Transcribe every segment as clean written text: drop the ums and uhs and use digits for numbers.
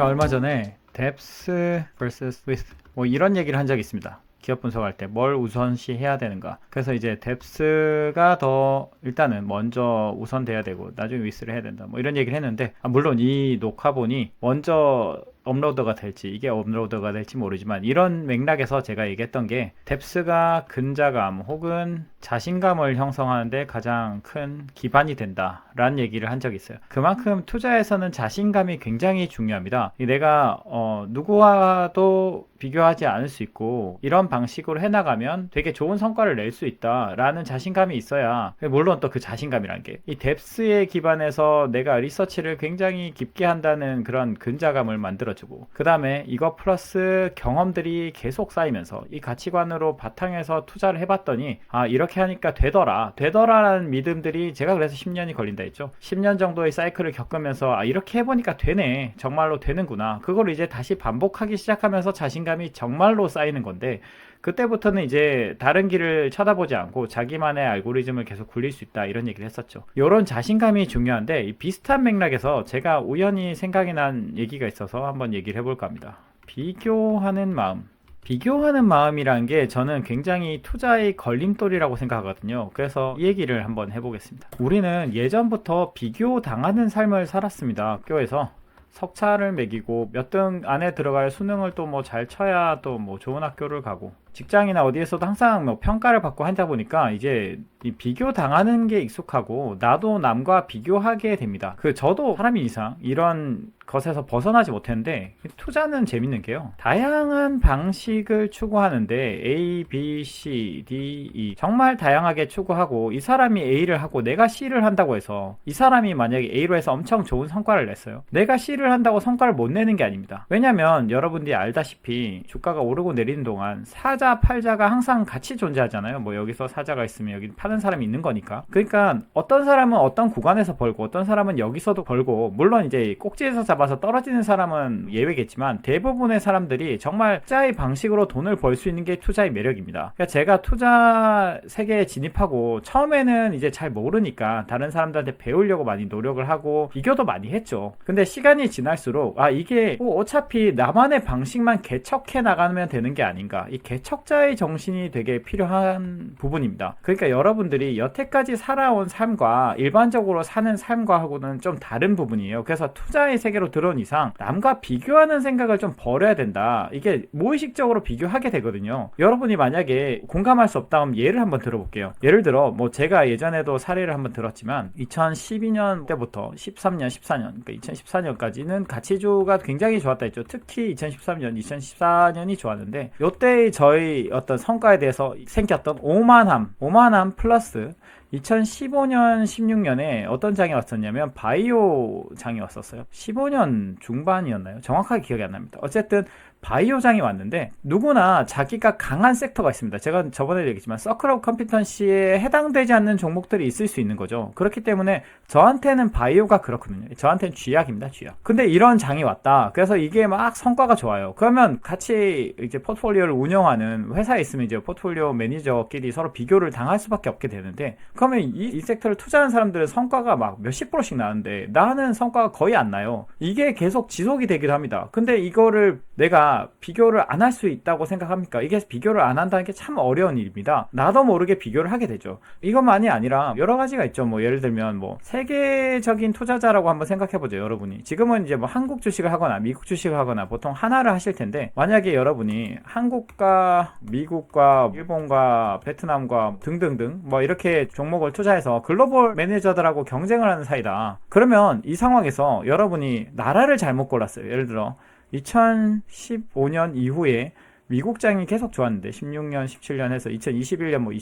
제가 얼마 전에 depth vs width 뭐 이런 얘기를 한 적이 있습니다. 기업 분석할 때 뭘 우선시 해야 되는가. 그래서 이제 depth가 더 일단은 먼저 우선돼야 되고 나중에 width를 해야 된다. 뭐 이런 얘기를 했는데 물론 이 녹화본이 먼저 업로드가 될지 이게 업로드가 될지 모르지만 이런 맥락에서 제가 얘기했던 게 depth가 근자감 혹은 자신감을 형성하는데 가장 큰 기반이 된다 라는 얘기를 한 적이 있어요. 그만큼 투자에서는 자신감이 굉장히 중요합니다. 내가 누구와도 비교하지 않을 수 있고 이런 방식으로 해나가면 되게 좋은 성과를 낼 수 있다 라는 자신감이 있어야, 물론 또 그 자신감이란 게 이 depth에 기반해서 내가 리서치를 굉장히 깊게 한다는 그런 근자감을 만들어주고, 그 다음에 이거 플러스 경험들이 계속 쌓이면서 이 가치관으로 바탕에서 투자를 해봤더니 이렇게 하니까 되더라라는 믿음들이, 제가 그래서 10년이 걸린다 했죠. 10년 정도의 사이클을 겪으면서 이렇게 해보니까 되네, 정말로 되는구나, 그걸 이제 다시 반복하기 시작하면서 자신감이 정말로 쌓이는 건데, 그때부터는 이제 다른 길을 쳐다보지 않고 자기만의 알고리즘을 계속 굴릴 수 있다 이런 얘기를 했었죠. 이런 자신감이 중요한데, 이 비슷한 맥락에서 제가 우연히 생각이 난 얘기가 있어서 한번 얘기를 해볼까 합니다. 비교하는 마음. 비교하는 마음이란 게 저는 굉장히 투자의 걸림돌이라고 생각하거든요. 그래서 이 얘기를 한번 해보겠습니다. 우리는 예전부터 비교당하는 삶을 살았습니다. 학교에서 석차를 매기고 몇 등 안에 들어갈 수능을 또 뭐 잘 쳐야 또 뭐 좋은 학교를 가고, 직장이나 어디에서도 항상 뭐 평가를 받고 하다 보니까 이제 이 비교 당하는 게 익숙하고 나도 남과 비교하게 됩니다. 저도 사람인 이상 이런 것에서 벗어나지 못했는데, 투자는 재밌는 게요, 다양한 방식을 추구하는데 A, B, C, D, E 정말 다양하게 추구하고, 이 사람이 A를 하고 내가 C를 한다고 해서 이 사람이 만약에 A로 해서 엄청 좋은 성과를 냈어요. 내가 C를 한다고 성과를 못 내는 게 아닙니다. 왜냐면 여러분들이 알다시피 주가가 오르고 내리는 동안 사자, 팔자가 항상 같이 존재하잖아요. 뭐 여기서 사자가 있으면 여기 파는 사람이 있는 거니까. 그러니까 어떤 사람은 어떤 구간에서 벌고 어떤 사람은 여기서도 벌고, 물론 이제 꼭지에서 잡아서 떨어지는 사람은 예외겠지만 대부분의 사람들이 정말 투자의 방식으로 돈을 벌 수 있는 게 투자의 매력입니다. 그러니까 제가 투자 세계에 진입하고 처음에는 이제 잘 모르니까 다른 사람들한테 배우려고 많이 노력을 하고 비교도 많이 했죠. 근데 시간이 지날수록 이게 뭐 어차피 나만의 방식만 개척해 나가면 되는 게 아닌가, 이 개척자의 정신이 되게 필요한 부분입니다. 그러니까 여러분들이 여태까지 살아온 삶과 일반적으로 사는 삶과 하고는 좀 다른 부분이에요. 그래서 투자의 세계로 들어온 이상 남과 비교하는 생각을 좀 버려야 된다. 이게 무의식적으로 비교하게 되거든요. 여러분이 만약에 공감할 수 없다 하면 예를 한번 들어볼게요. 예를 들어 뭐 제가 예전에도 사례를 한번 들었지만 2012년 때부터 13년, 14년, 그러니까 2014년까지는 가치주가 굉장히 좋았다 했죠. 특히 2013년, 2014년이 좋았는데, 요때 저희 어떤 성과에 대해서 생겼던 오만함 플러스 2015년, 16년에 어떤 장이 왔었냐면 바이오 장이 왔었어요. 15년 중반이었나요? 정확하게 기억이 안 납니다. 어쨌든 바이오장이 왔는데, 누구나 자기가 강한 섹터가 있습니다. 제가 저번에 얘기했지만 서클 오브 컴피턴시에 해당되지 않는 종목들이 있을 수 있는 거죠. 그렇기 때문에 저한테는 바이오가 그렇거든요. 저한테는 쥐약입니다, 쥐약. 근데 이런 장이 왔다. 그래서 이게 막 성과가 좋아요. 그러면 같이 이제 포트폴리오를 운영하는 회사에 있으면 이제 포트폴리오 매니저끼리 서로 비교를 당할 수밖에 없게 되는데, 그러면 이 섹터를 투자하는 사람들은 성과가 막 몇십 %씩 나는데 나는 성과가 거의 안 나요. 이게 계속 지속이 되기도 합니다. 근데 이거를 내가 비교를 안 할 수 있다고 생각합니까? 이게 비교를 안 한다는 게 참 어려운 일입니다. 나도 모르게 비교를 하게 되죠. 이것만이 아니라 여러 가지가 있죠. 뭐 예를 들면 뭐 세계적인 투자자라고 한번 생각해보죠. 여러분이 지금은 이제 뭐 한국 주식을 하거나 미국 주식을 하거나 보통 하나를 하실 텐데, 만약에 여러분이 한국과 미국과 일본과 베트남과 등등등 뭐 이렇게 종목을 투자해서 글로벌 매니저들하고 경쟁을 하는 사이다. 그러면 이 상황에서 여러분이 나라를 잘못 골랐어요. 예를 들어 2015년 이후에 미국장이 계속 좋았는데 16년, 17년 해서 2021년 뭐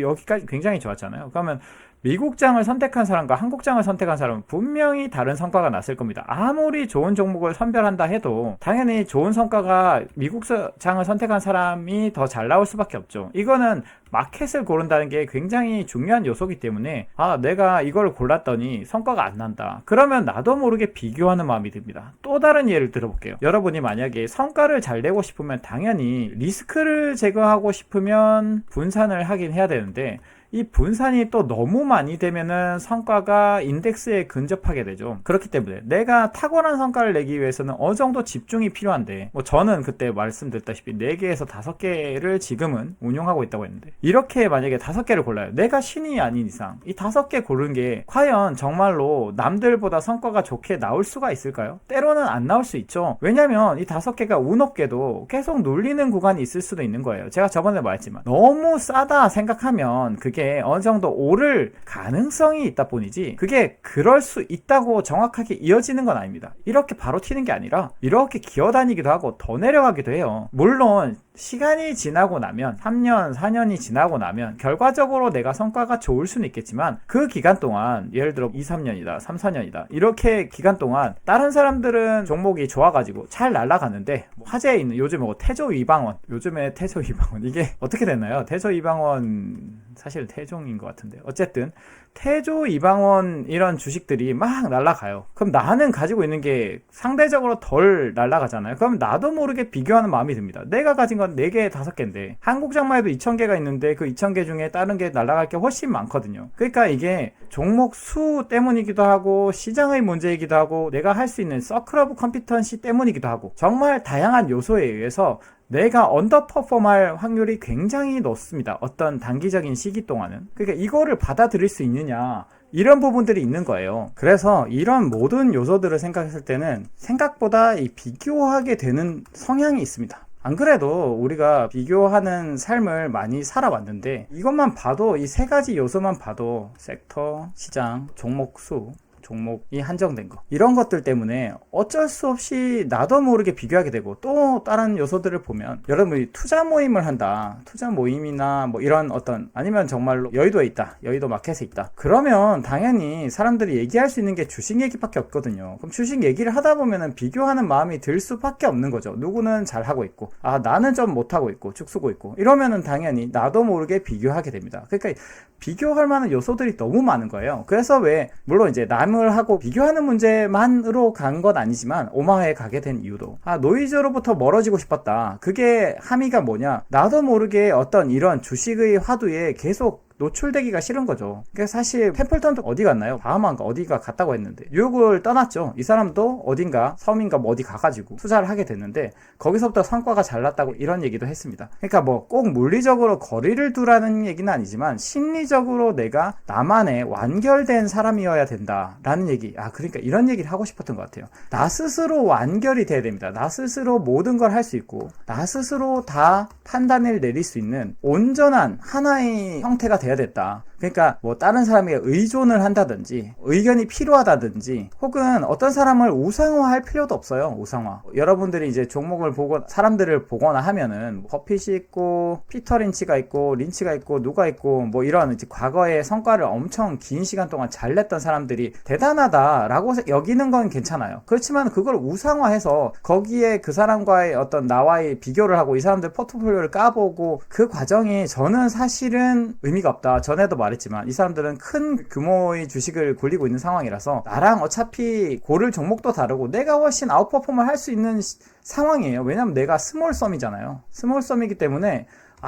여기까지 굉장히 좋았잖아요. 그러면 미국장을 선택한 사람과 한국장을 선택한 사람은 분명히 다른 성과가 났을 겁니다. 아무리 좋은 종목을 선별한다 해도 당연히 좋은 성과가 미국장을 선택한 사람이 더 잘 나올 수밖에 없죠. 이거는 마켓을 고른다는 게 굉장히 중요한 요소이기 때문에 내가 이걸 골랐더니 성과가 안 난다. 그러면 나도 모르게 비교하는 마음이 듭니다. 또 다른 예를 들어볼게요. 여러분이 만약에 성과를 잘 내고 싶으면 당연히 리스크를 제거하고 싶으면 분산을 하긴 해야 되는데, 이 분산이 또 너무 많이 되면은 성과가 인덱스에 근접하게 되죠. 그렇기 때문에 내가 탁월한 성과를 내기 위해서는 어느 정도 집중이 필요한데, 뭐 저는 그때 말씀드렸다시피 4개에서 5개를 지금은 운용하고 있다고 했는데, 이렇게 만약에 5개를 골라요. 내가 신이 아닌 이상 이 5개 고른 게 과연 정말로 남들보다 성과가 좋게 나올 수가 있을까요? 때로는 안 나올 수 있죠. 왜냐면 이 5개가 운 없게도 계속 눌리는 구간이 있을 수도 있는 거예요. 제가 저번에 말했지만 너무 싸다 생각하면 그게 어느 정도 오를 가능성이 있다 뿐이지, 그게 그럴 수 있다고 정확하게 이어지는 건 아닙니다. 이렇게 바로 튀는 게 아니라 이렇게 기어다니기도 하고 더 내려가기도 해요. 물론 시간이 지나고 나면 3년, 4년이 지나고 나면 결과적으로 내가 성과가 좋을 수는 있겠지만, 그 기간 동안 예를 들어 2, 3년이다, 3, 4년이다 이렇게 기간 동안 다른 사람들은 종목이 좋아가지고 잘 날아가는데, 뭐 화제에 있는 요즘 뭐 태조위방원, 요즘에 태조위방원 이게 어떻게 됐나요? 태조위방원 사실 태종인 것 같은데, 어쨌든 태조이방원 이런 주식들이 막 날아가요. 그럼 나는 가지고 있는 게 상대적으로 덜 날아가잖아요. 그럼 나도 모르게 비교하는 마음이 듭니다. 내가 가진 건 4개, 5개인데 한국장만 해도 2000개가 있는데 그 2000개 중에 다른 게 날아갈 게 훨씬 많거든요. 그러니까 이게 종목 수 때문이기도 하고, 시장의 문제이기도 하고, 내가 할 수 있는 서클 오브 컴피턴시 때문이기도 하고, 정말 다양한 요소에 의해서 내가 언더퍼폼할 확률이 굉장히 높습니다. 어떤 단기적인 시기 동안은. 그러니까 이거를 받아들일 수 있느냐, 이런 부분들이 있는 거예요. 그래서 이런 모든 요소들을 생각했을 때는 생각보다 이 비교하게 되는 성향이 있습니다. 안 그래도 우리가 비교하는 삶을 많이 살아왔는데, 이것만 봐도, 이 3가지 요소만 봐도 섹터, 시장, 종목 수, 종목이 한정된 거, 이런 것들 때문에 어쩔 수 없이 나도 모르게 비교하게 되고, 또 다른 요소들을 보면 여러분이 투자 모임을 한다, 투자 모임이나 뭐 이런 어떤, 아니면 정말로 여의도에 있다, 여의도 마켓에 있다, 그러면 당연히 사람들이 얘기할 수 있는 게 주식 얘기밖에 없거든요. 그럼 주식 얘기를 하다 보면은 비교하는 마음이 들 수밖에 없는 거죠. 누구는 잘하고 있고, 아 나는 좀 못하고 있고 죽쓰고 있고, 이러면은 당연히 나도 모르게 비교하게 됩니다. 그러니까 비교할 만한 요소들이 너무 많은 거예요. 그래서 왜, 물론 이제 남을 하고 비교하는 문제만으로 간 건 아니지만 오마화에 가게 된 이유도, 노이즈로부터 멀어지고 싶었다. 그게 함의가 뭐냐, 나도 모르게 어떤 이런 주식의 화두에 계속 노출되기가 싫은 거죠. 그래서 사실 템플턴도 어디 갔나요? 바하마인가 어디가 갔다고 했는데 뉴욕을 떠났죠. 이 사람도 어딘가 섬인가 뭐 어디 가가지고 투자를 하게 됐는데, 거기서부터 성과가 잘 났다고 이런 얘기도 했습니다. 그러니까 뭐 꼭 물리적으로 거리를 두라는 얘기는 아니지만 심리적으로 내가 나만의 완결된 사람이어야 된다라는 얘기. 그러니까 이런 얘기를 하고 싶었던 것 같아요. 나 스스로 완결이 돼야 됩니다. 나 스스로 모든 걸 할 수 있고, 나 스스로 다 판단을 내릴 수 있는 온전한 하나의 형태가 돼야 됐다. 그러니까 뭐 다른 사람에게 의존을 한다든지, 의견이 필요하다든지, 혹은 어떤 사람을 우상화할 필요도 없어요. 우상화. 여러분들이 이제 종목을 보고 사람들을 보거나 하면은 버핏이 있고, 피터 린치가 있고, 린치가 있고, 누가 있고, 뭐 이런 이제 과거의 성과를 엄청 긴 시간 동안 잘 냈던 사람들이 대단하다라고 여기는 건 괜찮아요. 그렇지만 그걸 우상화해서 거기에 그 사람과의 어떤 나와의 비교를 하고, 이 사람들 포트폴리오를 까보고, 그 과정이 저는 사실은 의미가 없다. 전에도 말했지만 이 사람들은 큰 규모의 주식을 굴리고 있는 상황이라서 나랑 어차피 고를 종목도 다르고 내가 훨씬 아웃퍼폼을 할 수 있는 상황이에요. 왜냐면 내가 스몰섬이잖아요. 스몰섬이기 때문에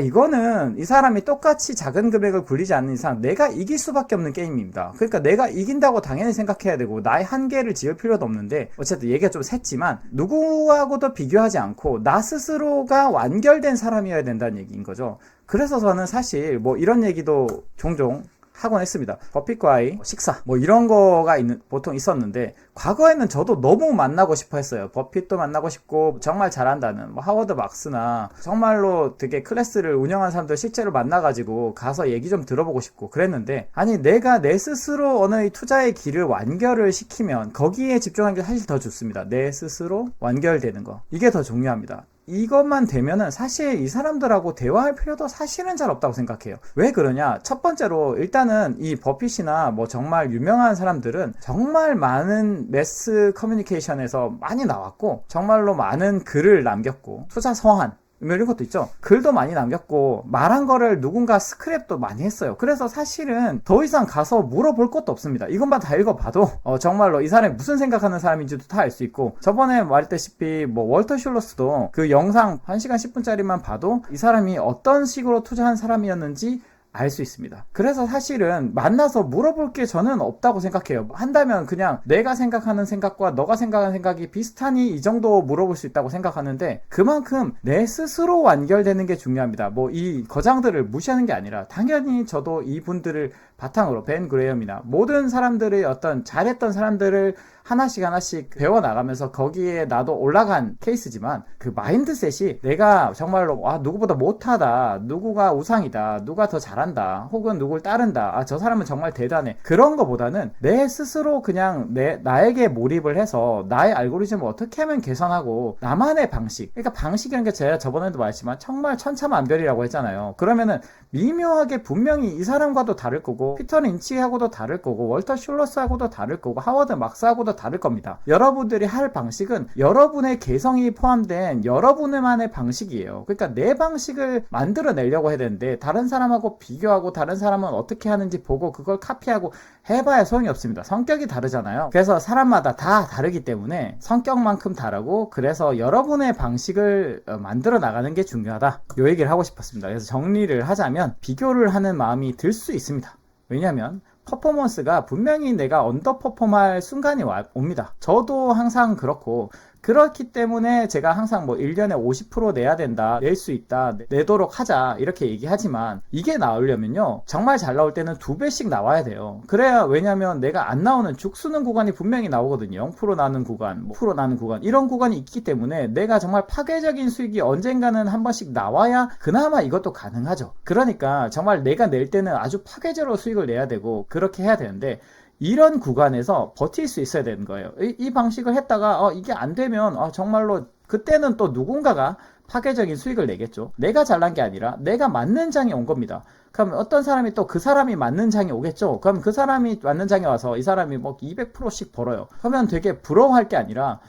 이거는 이 사람이 똑같이 작은 금액을 굴리지 않는 이상 내가 이길 수밖에 없는 게임입니다. 그러니까 내가 이긴다고 당연히 생각해야 되고, 나의 한계를 지을 필요도 없는데, 어쨌든 얘기가 좀 샜지만 누구하고도 비교하지 않고 나 스스로가 완결된 사람이어야 된다는 얘기인 거죠. 그래서 저는 사실 뭐 이런 얘기도 종종 하곤 했습니다. 버핏과의 식사 뭐 이런 거가 보통 있었는데, 과거에는 저도 너무 만나고 싶어 했어요. 버핏도 만나고 싶고, 정말 잘한다는 뭐 하워드 막스나 정말로 되게 클래스를 운영한 사람들 실제로 만나가지고 가서 얘기 좀 들어보고 싶고 그랬는데, 내가 내 스스로 어느 투자의 길을 완결을 시키면 거기에 집중하는 게 사실 더 좋습니다. 내 스스로 완결되는 거, 이게 더 중요합니다. 이것만 되면은 사실 이 사람들하고 대화할 필요도 사실은 잘 없다고 생각해요. 왜 그러냐? 첫 번째로 일단은 이 버핏이나 뭐 정말 유명한 사람들은 정말 많은 매스 커뮤니케이션에서 많이 나왔고, 정말로 많은 글을 남겼고, 투자 서한 이런 것도 있죠. 글도 많이 남겼고, 말한 거를 누군가 스크랩도 많이 했어요. 그래서 사실은 더 이상 가서 물어볼 것도 없습니다. 이것만 다 읽어봐도 정말로 이 사람이 무슨 생각하는 사람인지도 다 알 수 있고, 저번에 말했다시피 뭐 월터 슐러스도 그 영상 1시간 10분짜리만 봐도 이 사람이 어떤 식으로 투자한 사람이었는지 알 수 있습니다. 그래서 사실은 만나서 물어볼 게 저는 없다고 생각해요. 한다면 그냥 내가 생각하는 생각과 너가 생각하는 생각이 비슷하니 이 정도 물어볼 수 있다고 생각하는데, 그만큼 내 스스로 완결되는 게 중요합니다. 뭐 이 거장들을 무시하는 게 아니라 당연히 저도 이분들을 바탕으로 벤 그레이엄이나 모든 사람들의 어떤 잘했던 사람들을 하나씩 배워나가면서 거기에 나도 올라간 케이스지만, 그 마인드셋이 내가 정말로 누구보다 못하다, 누구가 우상이다, 누가 더 잘한다, 혹은 누굴 따른다, 저 사람은 정말 대단해, 그런 거보다는 내 스스로 그냥 나에게 몰입을 해서 나의 알고리즘을 어떻게 하면 개선하고 나만의 방식, 그러니까 방식이라는 게 제가 저번에도 말했지만 정말 천차만별이라고 했잖아요. 그러면은 미묘하게 분명히 이 사람과도 다를 거고, 피터 린치하고도 다를 거고, 월터 슐러스하고도 다를 거고, 하워드 막스하고도 다를 겁니다. 여러분들이 할 방식은 여러분의 개성이 포함된 여러분만의 방식이에요. 그러니까 내 방식을 만들어내려고 해야 되는데, 다른 사람하고 비교하고 다른 사람은 어떻게 하는지 보고 그걸 카피하고 해봐야 소용이 없습니다. 성격이 다르잖아요. 그래서 사람마다 다 다르기 때문에 성격만큼 다르고, 그래서 여러분의 방식을 만들어 나가는 게 중요하다, 요 얘기를 하고 싶었습니다. 그래서 정리를 하자면, 비교를 하는 마음이 들 수 있습니다. 왜냐하면 퍼포먼스가 분명히 내가 언더퍼폼할 순간이 옵니다. 저도 항상 그렇기 때문에 제가 항상 뭐 1년에 50% 내야 된다, 낼 수 있다, 내도록 하자, 이렇게 얘기하지만, 이게 나오려면요 정말 잘 나올 때는 2배씩 나와야 돼요. 그래야, 왜냐면 내가 안 나오는 죽쓰는 구간이 분명히 나오거든요. 0% 나는 구간, 10% 나는 구간, 이런 구간이 있기 때문에 내가 정말 파괴적인 수익이 언젠가는 한 번씩 나와야 그나마 이것도 가능하죠. 그러니까 정말 내가 낼 때는 아주 파괴적으로 수익을 내야 되고 그렇게 해야 되는데, 이런 구간에서 버틸 수 있어야 되는 거예요. 이 방식을 했다가 이게 안 되면 정말로 그때는 또 누군가가 파괴적인 수익을 내겠죠. 내가 잘난 게 아니라 내가 맞는 장이 온 겁니다. 그럼 어떤 사람이 또 그 사람이 맞는 장이 오겠죠. 그럼 그 사람이 맞는 장에 와서 이 사람이 뭐 200%씩 벌어요. 그러면 되게 부러워할 게 아니라,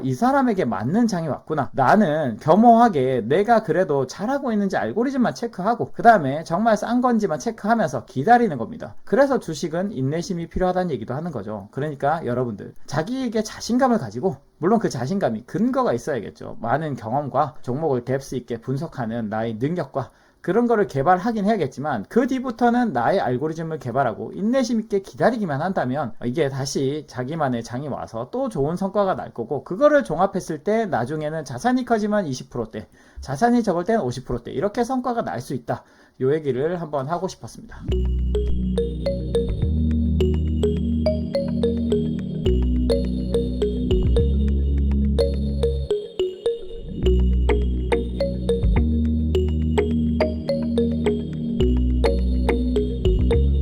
이 사람에게 맞는 장이 왔구나, 나는 겸허하게 내가 그래도 잘하고 있는지 알고리즘만 체크하고 그 다음에 정말 싼 건지만 체크하면서 기다리는 겁니다. 그래서 주식은 인내심이 필요하다는 얘기도 하는 거죠. 그러니까 여러분들, 자기에게 자신감을 가지고, 물론 그 자신감이 근거가 있어야겠죠. 많은 경험과 종목을 뎁스 있게 분석하는 나의 능력과 그런 거를 개발하긴 해야겠지만, 그 뒤부터는 나의 알고리즘을 개발하고 인내심 있게 기다리기만 한다면 이게 다시 자기만의 장이 와서 또 좋은 성과가 날 거고, 그거를 종합했을 때 나중에는 자산이 커지면 20%대, 자산이 적을 때는 50%대, 이렇게 성과가 날 수 있다, 요 얘기를 한번 하고 싶었습니다.